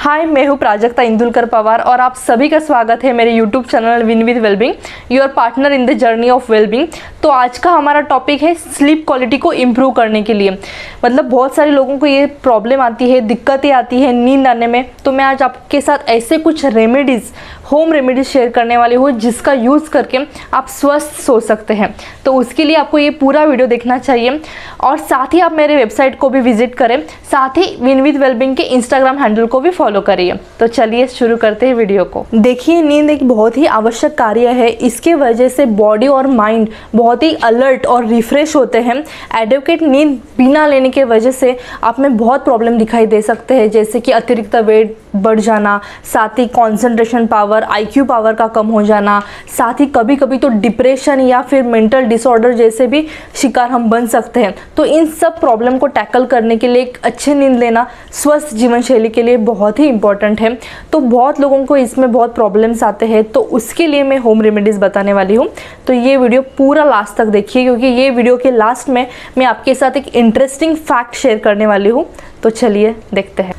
हाय, मैं हूँ प्राजक्ता इंदुलकर पवार और आप सभी का स्वागत है मेरे YouTube channel win with wellbeing, your partner in the journey of wellbeing. तो आज का हमारा टॉपिक है स्लीप क्वालिटी को इम्प्रूव करने के लिए। मतलब बहुत सारे लोगों को ये प्रॉब्लम आती है, दिक्कतें आती है नींद आने में। तो मैं आज आपके साथ ऐसे कुछ रेमेडीज़, होम रेमेडीज़ शेयर करने वाली हूँ जिसका यूज़ करके आप स्वस्थ सो सकते हैं। तो उसके लिए आपको ये पूरा वीडियो देखना चाहिए और साथ ही आप मेरे वेबसाइट को भी विजिट करें, साथ ही विन विद वेलबींग के इंस्टाग्राम हैंडल को भी फॉलो करिए। तो चलिए शुरू करते हैं वीडियो को। देखिए, नींद एक बहुत ही आवश्यक कार्य है। इसके वजह से बॉडी और माइंड बहुत ही अलर्ट और रिफ्रेश होते हैं। एडिक्वेट नींद बिना लेने के वजह से आप में बहुत प्रॉब्लम दिखाई दे सकते हैं, जैसे कि अतिरिक्त वेट बढ़ जाना, साथ ही कॉन्सेंट्रेशन पावर, IQ पावर का कम हो जाना, साथ ही कभी कभी तो डिप्रेशन या फिर मेंटल डिसऑर्डर जैसे भी शिकार हम बन सकते हैं। तो इन सब प्रॉब्लम को टैकल करने के लिए एक अच्छी नींद लेना स्वस्थ जीवन शैली के लिए बहुत ही इंपॉर्टेंट है। तो बहुत लोगों को इसमें बहुत प्रॉब्लम्स आते हैं, तो उसके लिए मैं होम रेमेडीज़ बताने वाली हूँ। तो ये वीडियो पूरा लास्ट तक देखिए, क्योंकि ये वीडियो के लास्ट में मैं आपके साथ एक इंटरेस्टिंग फैक्ट शेयर करने वाली हूँ। तो चलिए देखते हैं।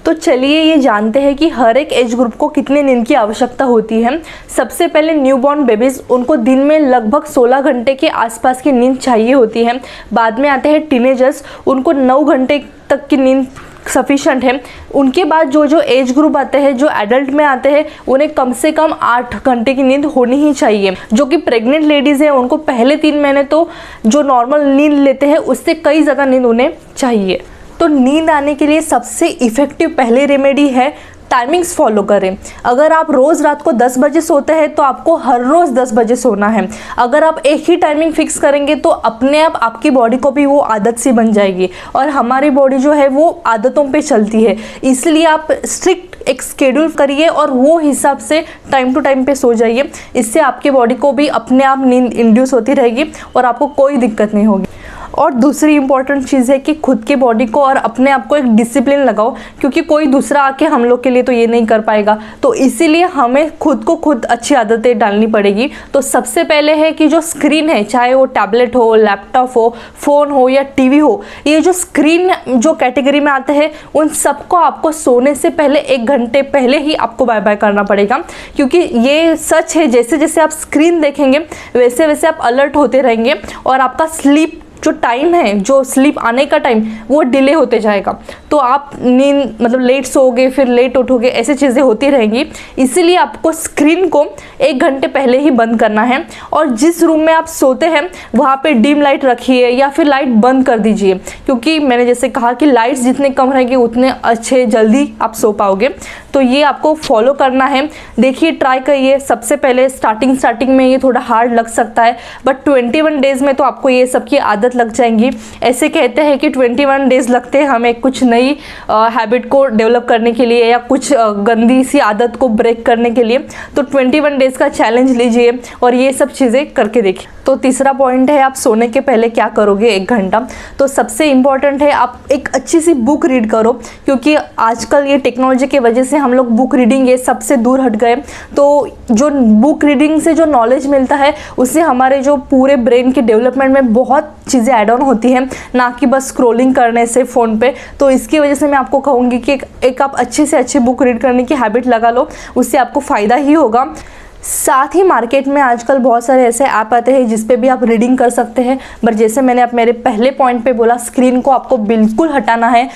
तो चलिए ये जानते हैं कि हर एक एज ग्रुप को कितनी नींद की आवश्यकता होती है। सबसे पहले न्यूबॉर्न बेबीज़, उनको दिन में लगभग 16 घंटे के आसपास की नींद चाहिए होती है। बाद में आते हैं टीनेजर्स, उनको 9 घंटे तक की नींद सफिशेंट है। उनके बाद जो एज ग्रुप आते हैं, जो एडल्ट में आते हैं, उन्हें कम से कम 8 घंटे की नींद होनी ही चाहिए। जो कि प्रेग्नेंट लेडीज़ हैं, उनको पहले 3 महीने तो जो नॉर्मल नींद लेते हैं उससे कई ज़्यादा नींद उन्हें चाहिए। तो नींद आने के लिए सबसे इफ़ेक्टिव पहले रेमेडी है टाइमिंग्स फॉलो करें। अगर आप रोज़ रात को 10 बजे सोते हैं तो आपको हर रोज़ 10 बजे सोना है। अगर आप एक ही टाइमिंग फिक्स करेंगे तो अपने आप आपकी बॉडी को भी वो आदत सी बन जाएगी, और हमारी बॉडी जो है वो आदतों पे चलती है। इसलिए आप स्ट्रिक्ट एक स्केड्यूल करिए और वो हिसाब से टाइम टू टाइम पे सो जाइए। इससे आपकी बॉडी को भी अपने आप नींद इंड्यूस होती रहेगी और आपको कोई दिक्कत नहीं होगी। और दूसरी इंपॉर्टेंट चीज़ है कि खुद के बॉडी को और अपने आप को एक डिसिप्लिन लगाओ, क्योंकि कोई दूसरा आके हम लोग के लिए तो ये नहीं कर पाएगा। तो इसीलिए हमें खुद को खुद अच्छी आदतें डालनी पड़ेगी। तो सबसे पहले है कि जो स्क्रीन है, चाहे वो टैबलेट हो, लैपटॉप हो, फ़ोन हो या टीवी हो, ये जो स्क्रीन जो कैटेगरी में आते हैं, उन सबको आपको सोने से पहले 1 घंटे पहले ही आपको बाय बाय करना पड़ेगा। क्योंकि ये सच है, जैसे जैसे आप स्क्रीन देखेंगे वैसे वैसे आप अलर्ट होते रहेंगे और आपका स्लीप जो टाइम है, जो स्लीप आने का टाइम, वो डिले होते जाएगा। तो आप नींद मतलब लेट सोओगे, फिर लेट उठोगे, ऐसी चीज़ें होती रहेंगी। इसीलिए आपको स्क्रीन को 1 घंटे पहले ही बंद करना है। और जिस रूम में आप सोते हैं वहाँ पे डिम लाइट रखिए या फिर लाइट बंद कर दीजिए, क्योंकि मैंने जैसे कहा कि लाइट्स जितने कम रहेंगे उतने अच्छे जल्दी आप सो पाओगे। तो ये आपको फॉलो करना है। देखिए, ट्राई करिए। सबसे पहले स्टार्टिंग में ये थोड़ा हार्ड लग सकता है, बट 21 डेज़ में तो आपको ये सब की आदत लग जाएंगी। ऐसे कहते हैं कि 21 डेज़ लगते हैं हमें कुछ नई हैबिट को डेवलप करने के लिए या कुछ गंदी सी आदत को ब्रेक करने के लिए। तो 21 डेज़ का चैलेंज लीजिए और ये सब चीज़ें करके देखिए। तो तीसरा पॉइंट है, आप सोने के पहले क्या करोगे 1 घंटा। तो सबसे इम्पॉर्टेंट है आप एक अच्छी सी बुक रीड करो, क्योंकि आजकल ये टेक्नोलॉजी की वजह से हम लोग बुक रीडिंग ये सबसे दूर हट गए। तो जो बुक रीडिंग से जो नॉलेज मिलता है उससे हमारे जो पूरे ब्रेन के डेवलपमेंट में बहुत चीज़ें ऐड ऑन होती हैं, ना कि बस स्क्रॉलिंग करने से फ़ोन पे। तो इसकी वजह से मैं आपको कहूँगी कि एक आप अच्छे से अच्छी बुक रीड करने की हैबिट लगा लो, उससे आपको फ़ायदा ही होगा। साथ ही मार्केट में आजकल बहुत सारे ऐसे ऐप आते हैं जिस पे भी आप रीडिंग कर सकते हैं। बट जैसे मैंने आप मेरे पहले पॉइंट पे बोला, स्क्रीन को आपको बिल्कुल हटाना है।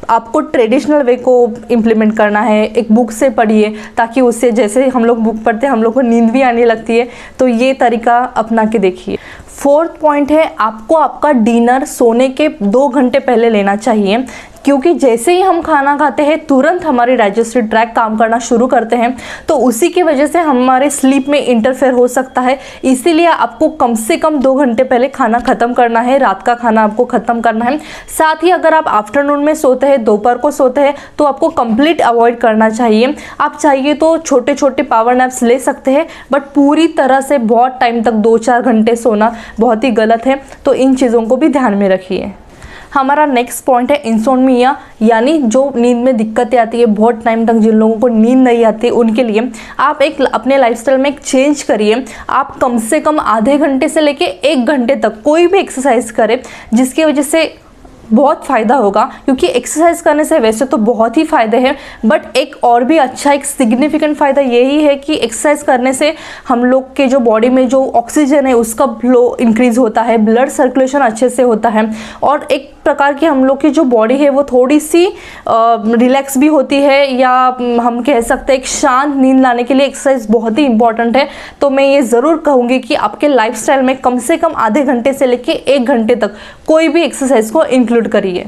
आपको ट्रेडिशनल वे को इम्प्लीमेंट करना है। एक बुक से पढ़िए, ताकि उससे जैसे हम लोग बुक पढ़ते हैं हम लोग को नींद भी आने लगती है। तो ये तरीका अपना के देखिए। 4th पॉइंट है, आपको आपका डिनर सोने के 2 घंटे पहले लेना चाहिए, क्योंकि जैसे ही हम खाना खाते हैं तुरंत हमारी डाइजेस्टिव ट्रैक काम करना शुरू करते हैं। तो उसी की वजह से हमारे स्लीप में इंटरफेयर हो सकता है। इसीलिए आपको कम से कम 2 घंटे पहले खाना ख़त्म करना है, रात का खाना आपको ख़त्म करना है। साथ ही अगर आप आफ्टरनून में सोते हैं, दोपहर को सोते हैं, तो आपको कंप्लीट अवॉइड करना चाहिए। आप चाहिए तो छोटे छोटे पावर नैप्स ले सकते हैं, बट पूरी तरह से बहुत टाइम तक 2-4 घंटे सोना बहुत ही गलत है। तो इन चीज़ों को भी ध्यान में रखिए। हमारा नेक्स्ट पॉइंट है इंसोम्निया, यानी जो नींद में दिक्कतें आती है, बहुत टाइम तक जिन लोगों को नींद नहीं आती, उनके लिए आप एक अपने लाइफस्टाइल में एक चेंज करिए। आप कम से कम आधे घंटे से लेके 1 घंटे तक कोई भी एक्सरसाइज करें जिसकी वजह से बहुत फ़ायदा होगा, क्योंकि एक्सरसाइज करने से वैसे तो बहुत ही फ़ायदे हैं, बट एक और भी अच्छा एक सिग्निफिकेंट फ़ायदा यही है कि एक्सरसाइज करने से हम लोग के जो बॉडी में जो ऑक्सीजन है उसका फ्लो इंक्रीज़ होता है, ब्लड सर्कुलेशन अच्छे से होता है, और एक प्रकार की हम लोग की जो बॉडी है वो थोड़ी सी रिलैक्स भी होती है, या हम कह सकते हैं एक शांत नींद लाने के लिए एक्सरसाइज बहुत ही इंपॉर्टेंट है। तो मैं ये ज़रूर कहूँगी कि आपके लाइफस्टाइल में कम से कम आधे घंटे से लेके 1 घंटे तक कोई भी एक्सरसाइज को इंक्लूड करिए।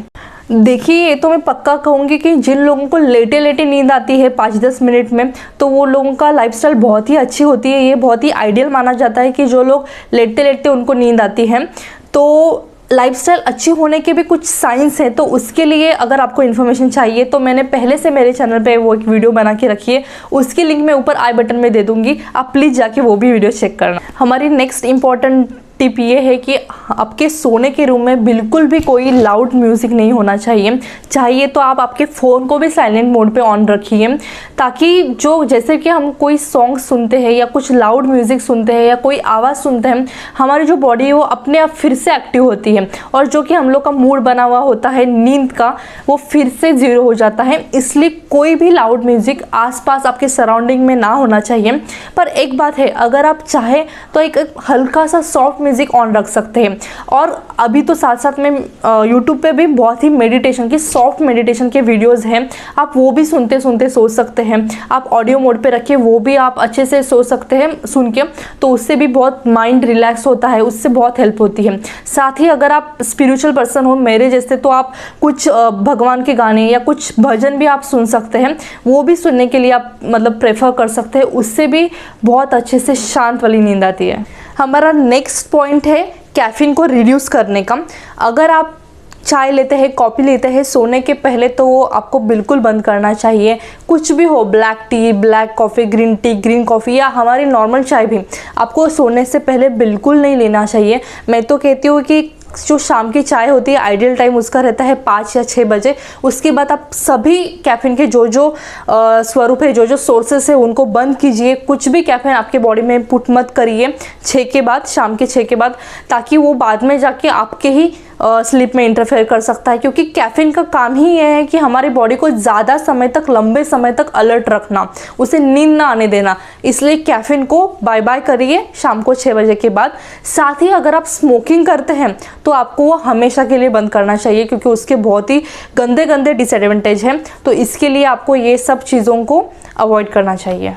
देखिए, ये तो मैं पक्का कहूँगी कि जिन लोगों को लेटे लेटे नींद आती है 5-10 मिनट में, तो वो लोगों का लाइफस्टाइल बहुत ही अच्छी होती है। ये बहुत ही आइडियल माना जाता है कि जो लोग लेटते लेटते उनको नींद आती है। तो लाइफस्टाइल अच्छी होने के भी कुछ साइंस है, तो उसके लिए अगर आपको इन्फॉर्मेशन चाहिए तो मैंने पहले से मेरे चैनल पे वो एक वीडियो बना के रखी है, उसकी लिंक मैं ऊपर आई बटन में दे दूँगी, आप प्लीज़ जाके वो भी वीडियो चेक करना। हमारी नेक्स्ट इम्पॉर्टेंट टिप ये है कि आपके सोने के रूम में बिल्कुल भी कोई लाउड म्यूज़िक नहीं होना चाहिए तो आप आपके फ़ोन को भी साइलेंट मोड पे ऑन रखिए, ताकि जो जैसे कि हम कोई सॉन्ग सुनते हैं या कुछ लाउड म्यूज़िक सुनते हैं या कोई आवाज़ सुनते हैं, हमारी जो बॉडी है वो अपने आप फिर से एक्टिव होती है, और जो कि हम लोग का मूड बना हुआ होता है नींद का, वो फिर से ज़ीरो हो जाता है। इसलिए कोई भी लाउड म्यूज़िक आसपास आपके सराउंडिंग में ना होना चाहिए। पर एक बात है, अगर आप चाहें तो एक हल्का सा सॉफ्ट म्यूज़िक ऑन रख सकते हैं। और अभी तो साथ साथ में यूट्यूब पे भी बहुत ही मेडिटेशन की सॉफ्ट मेडिटेशन के वीडियोस हैं, आप वो भी सुनते सुनते सो सकते हैं। आप ऑडियो मोड पे रखिए, वो भी आप अच्छे से सो सकते हैं सुन के, तो उससे भी बहुत माइंड रिलैक्स होता है, उससे बहुत हेल्प होती है। साथ ही अगर आप स्पिरिचुअल पर्सन हो मेरे जैसे, तो आप कुछ भगवान के गाने या कुछ भजन भी आप सुन सकते हैं, वो भी सुनने के लिए आप मतलब प्रेफर कर सकते हैं, उससे भी बहुत अच्छे से शांत वाली नींद आती है। हमारा नेक्स्ट पॉइंट है कैफीन को रिड्यूस करने का। अगर आप चाय लेते हैं, कॉफ़ी लेते हैं सोने के पहले, तो वो आपको बिल्कुल बंद करना चाहिए। कुछ भी हो, black T, black coffee, green tea, green coffee या हमारी नॉर्मल चाय भी आपको सोने से पहले बिल्कुल नहीं लेना चाहिए। मैं तो कहती हूँ कि जो शाम की चाय होती है आइडियल टाइम उसका रहता है 5 या 6 बजे। उसके बाद आप सभी कैफीन के जो जो स्वरूप है, जो जो सोर्सेस है, उनको बंद कीजिए। कुछ भी कैफीन आपके बॉडी में पुट मत करिए 6 के बाद, शाम के 6 के बाद, ताकि वो बाद में जाके आपके ही स्लीप में इंटरफेयर कर सकता है। क्योंकि कैफीन का काम ही ये है कि हमारी बॉडी को ज़्यादा समय तक, लंबे समय तक अलर्ट रखना, उसे नींद ना आने देना। इसलिए कैफीन को बाय बाय करिए शाम को 6 बजे के बाद। साथ ही अगर आप स्मोकिंग करते हैं तो आपको वो हमेशा के लिए बंद करना चाहिए, क्योंकि उसके बहुत ही गंदे गंदे डिसएडवांटेज हैं। तो इसके लिए आपको ये सब चीज़ों को अवॉइड करना चाहिए।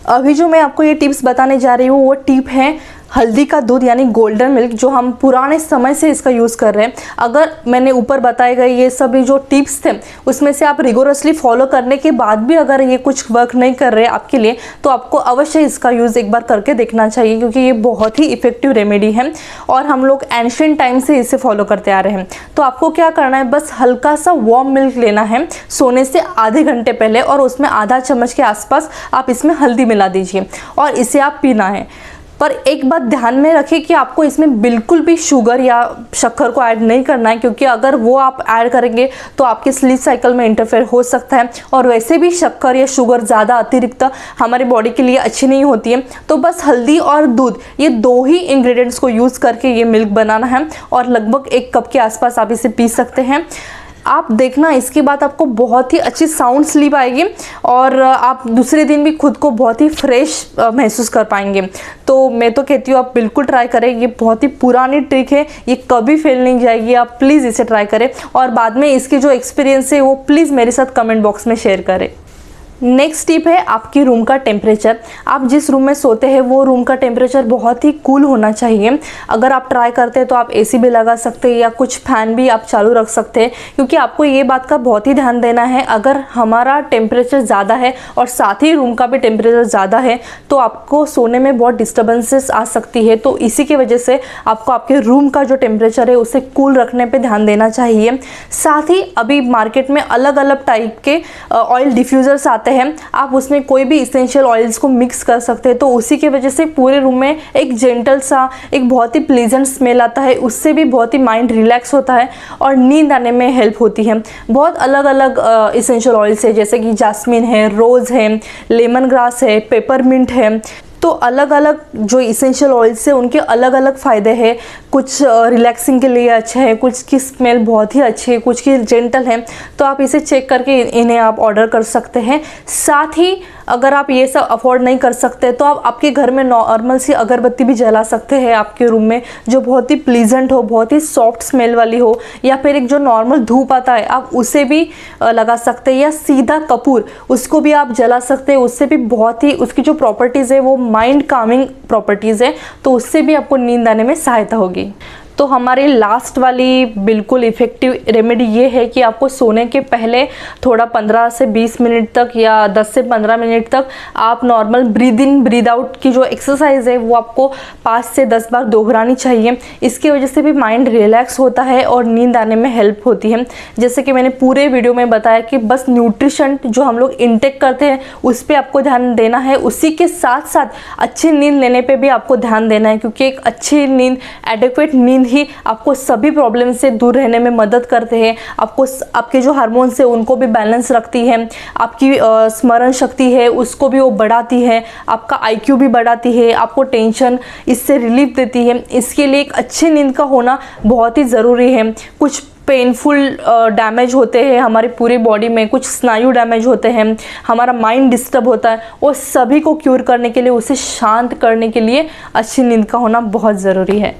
अभी जो मैं आपको ये टिप्स बताने जा रही हूँ वो टिप है हल्दी का दूध यानी गोल्डन मिल्क, जो हम पुराने समय से इसका यूज़ कर रहे हैं। अगर मैंने ऊपर बताए गए ये सभी जो टिप्स थे उसमें से आप रिगोरसली फॉलो करने के बाद भी अगर ये कुछ वर्क नहीं कर रहे आपके लिए, तो आपको अवश्य इसका यूज़ एक बार करके देखना चाहिए, क्योंकि ये बहुत ही इफ़ेक्टिव रेमेडी है और हम लोग एंशिएंट टाइम से इसे फॉलो करते आ रहे हैं। तो आपको क्या करना है, बस हल्का सा वार्म मिल्क लेना है सोने से आधे घंटे पहले, और उसमें आधा चम्मच के आसपास आप इसमें हल्दी मिला दीजिए और इसे आप पीना है। पर एक बात ध्यान में रखें कि आपको इसमें बिल्कुल भी शुगर या शक्कर को ऐड नहीं करना है, क्योंकि अगर वो आप ऐड करेंगे तो आपके स्लीप साइकिल में इंटरफेयर हो सकता है, और वैसे भी शक्कर या शुगर ज़्यादा अतिरिक्त हमारी बॉडी के लिए अच्छी नहीं होती है। तो बस हल्दी और दूध, ये 2 ही इंग्रेडिएंट्स को यूज़ करके ये मिल्क बनाना है, और लगभग 1 कप के आसपास आप इसे पी सकते हैं। आप देखना इसके बाद आपको बहुत ही अच्छी साउंड स्लीप आएगी, और आप दूसरे दिन भी खुद को बहुत ही फ्रेश महसूस कर पाएंगे। तो मैं तो कहती हूँ आप बिल्कुल ट्राई करें। ये बहुत ही पुरानी ट्रिक है, ये कभी फेल नहीं जाएगी। आप प्लीज़ इसे ट्राई करें, और बाद में इसकी जो एक्सपीरियंस है वो प्लीज़ मेरे साथ कमेंट बॉक्स में शेयर करें। नेक्स्ट टिप है आपकी रूम का टेम्परेचर। आप जिस रूम में सोते हैं वो रूम का टेम्परेचर बहुत ही कूल होना चाहिए। अगर आप ट्राई करते हैं तो आप एसी भी लगा सकते हैं या कुछ फ़ैन भी आप चालू रख सकते हैं, क्योंकि आपको ये बात का बहुत ही ध्यान देना है। अगर हमारा टेम्परेचर ज़्यादा है और साथ ही रूम का भी टेम्परेचर ज़्यादा है तो आपको सोने में बहुत डिस्टर्बेंसेस आ सकती है। तो इसी की वजह से आपको आपके रूम का जो टेम्परेचर है उसे कूल रखने पर ध्यान देना चाहिए। साथ ही अभी मार्केट में अलग अलग टाइप के ऑयल डिफ्यूज़र्स आते हैं, आप उसमें कोई भी इसेंशियल ऑयल्स को मिक्स कर सकते हैं। तो उसी की वजह से पूरे रूम में एक जेंटल सा, एक बहुत ही प्लीजेंट स्मेल आता है, उससे भी बहुत ही माइंड रिलैक्स होता है और नींद आने में हेल्प होती है। बहुत अलग अलग इसेंशियल ऑयल्स है, जैसे कि जास्मिन है, रोज़ है, लेमन ग्रास है, पेपरमिंट है। तो तो अलग अलग जो इसेंशियल ऑयल्स है उनके अलग अलग फ़ायदे हैं। कुछ रिलैक्सिंग के लिए अच्छे हैं, कुछ की स्मेल बहुत ही अच्छी है, कुछ की जेंटल है। तो आप इसे चेक करके इन्हें आप ऑर्डर कर सकते हैं। साथ ही अगर आप ये सब अफोर्ड नहीं कर सकते तो आप आपके घर में नॉर्मल सी अगरबत्ती भी जला सकते हैं आपके रूम में, जो बहुत ही प्लीजेंट हो, बहुत ही सॉफ्ट स्मेल वाली हो, या फिर एक जो नॉर्मल धूप आता है आप उसे भी लगा सकते हैं, या सीधा कपूर उसको भी आप जला सकते हैं। उससे भी बहुत ही उसकी जो प्रॉपर्टीज़ है वो माइंड कामिंग प्रॉपर्टीज़ है, तो उससे भी आपको नींद आने में सहायता होगी। तो हमारी लास्ट वाली बिल्कुल इफ़ेक्टिव रेमेडी ये है कि आपको सोने के पहले थोड़ा 15 से 20 मिनट तक या 10 से 15 मिनट तक आप normal breathe in breathe out की जो एक्सरसाइज है वो आपको 5 से 10 बार दोहरानी चाहिए। इसकी वजह से भी माइंड रिलैक्स होता है और नींद आने में हेल्प होती है। जैसे कि मैंने पूरे वीडियो में बताया कि बस न्यूट्रिशन जो हम लोग इनटेक करते हैं उस पर आपको ध्यान देना है, उसी के साथ साथ अच्छी नींद लेने पर भी आपको ध्यान देना है, क्योंकि एक अच्छी नींद, एडिक्वेट नींद ही आपको सभी प्रॉब्लम से दूर रहने में मदद करते हैं। आपको आपके जो हार्मोन्स है उनको भी बैलेंस रखती है, आपकी स्मरण शक्ति है उसको भी वो बढ़ाती है, आपका आईक्यू भी बढ़ाती है, आपको टेंशन इससे रिलीफ देती है। इसके लिए एक अच्छी नींद का होना बहुत ही ज़रूरी है। कुछ पेनफुल डैमेज होते हैं हमारी पूरी बॉडी में, कुछ स्नायु डैमेज होते हैं, हमारा माइंड डिस्टर्ब होता है, वो सभी को क्यूर करने के लिए, उसे शांत करने के लिए अच्छी नींद का होना बहुत ज़रूरी है।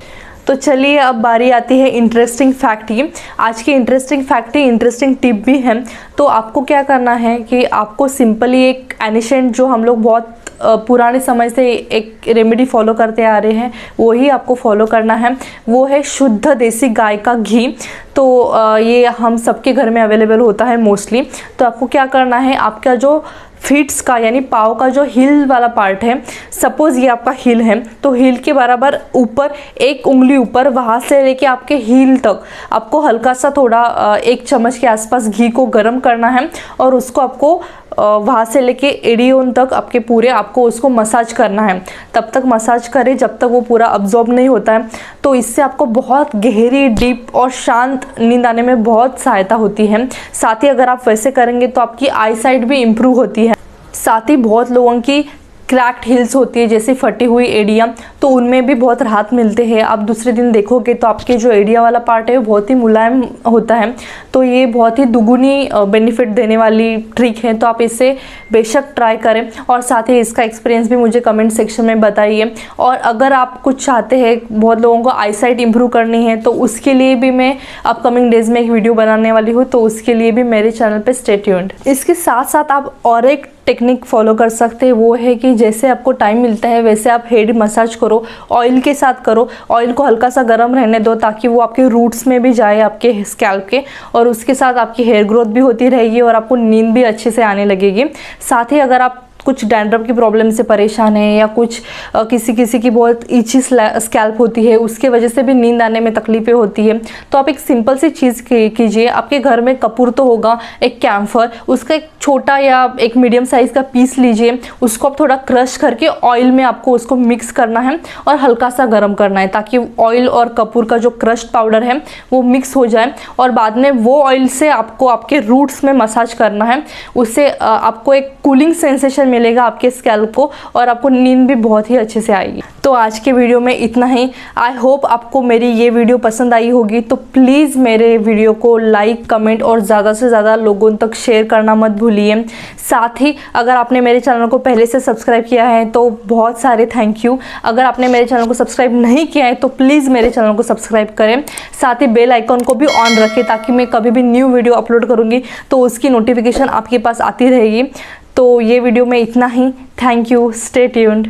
तो चलिए अब बारी आती है इंटरेस्टिंग फैक्ट की। आज की इंटरेस्टिंग फैक्ट ही इंटरेस्टिंग टिप भी है। तो आपको क्या करना है कि आपको सिंपली एक एनिशेंट जो हम लोग बहुत पुराने समय से एक रेमेडी फॉलो करते आ रहे हैं वही आपको फॉलो करना है। वो है शुद्ध देसी गाय का घी। तो ये हम सबके घर में अवेलेबल होता है मोस्टली। तो आपको क्या करना है, आपका जो फीट्स का यानी पाँव का जो हील वाला पार्ट है, सपोज़ ये आपका हील है तो हील के बराबर ऊपर एक उंगली ऊपर, वहाँ से लेके आपके हील तक आपको हल्का सा थोड़ा 1 चम्मच के आसपास घी को गर्म करना है और उसको आपको वहाँ से लेके एडियोन तक आपके पूरे आपको उसको मसाज करना है। तब तक मसाज करें जब तक वो पूरा अब्जॉर्ब नहीं होता है। तो इससे आपको बहुत गहरी, डीप और शांत नींद आने में बहुत सहायता होती है। साथ ही अगर आप वैसे करेंगे तो आपकी आई साइट भी इम्प्रूव होती है। साथ ही बहुत लोगों की क्रैक्ड हिल्स होती है, जैसे फटी हुई एडिया, तो उनमें भी बहुत राहत मिलते हैं। आप दूसरे दिन देखोगे तो आपके जो एडिया वाला पार्ट है वो बहुत ही मुलायम होता है। तो ये बहुत ही दुगुनी बेनिफिट देने वाली ट्रिक है। तो आप इसे बेशक ट्राई करें और साथ ही इसका एक्सपीरियंस भी मुझे कमेंट सेक्शन में बताइए। और अगर आप कुछ चाहते हैं, बहुत लोगों को आई साइट इम्प्रूव करनी है, तो उसके लिए भी मैं अपकमिंग डेज में एक वीडियो बनाने वाली हूँ, तो उसके लिए भी मेरे चैनल पर स्टे ट्यून्ड। इसके साथ साथ आप और एक टेक्निक फॉलो कर सकते हैं, वो है कि जैसे आपको टाइम मिलता है वैसे आप हेड मसाज करो, ऑयल के साथ करो। ऑयल को हल्का सा गर्म रहने दो ताकि वो आपके रूट्स में भी जाए, आपके स्कैल्प के, और उसके साथ आपकी हेयर ग्रोथ भी होती रहेगी और आपको नींद भी अच्छे से आने लगेगी। साथ ही अगर आप कुछ डैंड्रफ की प्रॉब्लम से परेशान है या कुछ किसी की बहुत ईची स्कैल्प होती है, उसके वजह से भी नींद आने में तकलीफें होती है, तो आप एक सिंपल सी चीज़ कीजिए। आपके घर में कपूर तो होगा, एक कैम्फर, उसका एक छोटा या एक मीडियम साइज़ का पीस लीजिए, उसको आप थोड़ा क्रश करके ऑयल में आपको उसको मिक्स करना है और हल्का सा गर्म करना है ताकि ऑयल और कपूर का जो क्रश्ड पाउडर है वो मिक्स हो जाए। और बाद में वो ऑयल से आपको आपके रूट्स में मसाज करना है। उससे आपको एक कूलिंग सेंसेशन मिलेगा आपके स्कैल्प को और आपको नींद भी बहुत ही अच्छे से आएगी। तो आज के वीडियो में इतना ही। आई होप आपको मेरी ये वीडियो पसंद आई होगी। तो प्लीज़ मेरे वीडियो को लाइक, कमेंट और ज़्यादा से ज़्यादा लोगों तक शेयर करना मत भूलिए। साथ ही अगर आपने मेरे चैनल को पहले से सब्सक्राइब किया है तो बहुत सारे थैंक यू। अगर आपने मेरे चैनल को सब्सक्राइब नहीं किया है तो प्लीज़ मेरे चैनल को सब्सक्राइब करें। साथ ही बेल आइकॉन को भी ऑन रखें ताकि मैं कभी भी न्यू वीडियो अपलोड करूँगी तो उसकी नोटिफिकेशन आपके पास आती रहेगी। तो ये वीडियो में इतना ही। Thank you. Stay tuned.